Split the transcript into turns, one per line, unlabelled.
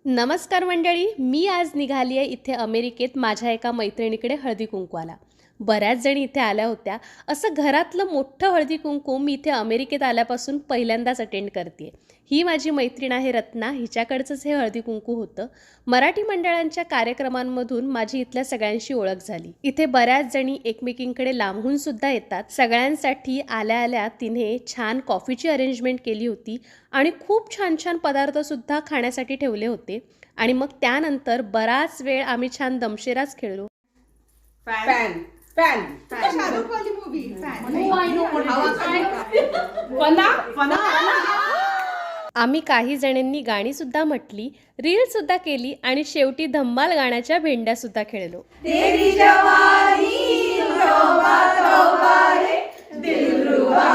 नमस्कार मंडळी, मी आज निघाली आहे इथे अमेरिकेत माझ्या एका मैत्रिणीकडे हळदी कुंकवाला. बऱ्याच जणी इथे आल्या होत्या. असं घरातलं मोठं हळदी कुंकू मी इथे अमेरिकेत आल्यापासून पहिल्यांदाच अटेंड करते. ही माझी मैत्रीण आहे रत्ना, हिच्याकडचंच हे हळदी कुंकू होतं. मराठी मंडळांच्या कार्यक्रमांमधून माझी इथल्या सगळ्यांशी ओळख झाली. इथे बऱ्याच जणी एकमेकींकडे लांबून सुद्धा येतात. सगळ्यांसाठी आल्या आल्या तिने छान कॉफीची अरेंजमेंट केली होती आणि खूप छान छान पदार्थसुद्धा खाण्यासाठी ठेवले होते. आणि मग त्यानंतर बराच वेळ आम्ही छान दमशेराच खेळलो.
फॅन फॅन शाहरुख वाली मूवी
आम्ही काही जणांनी गाणी सुद्धा म्हटली, रील सुद्धा केली आणि शेवटी धम्माल गाण्याच्या भेंड्या सुद्धा खेळलो.
तेरी जवानी तौबा तौबा रे दिलरुबा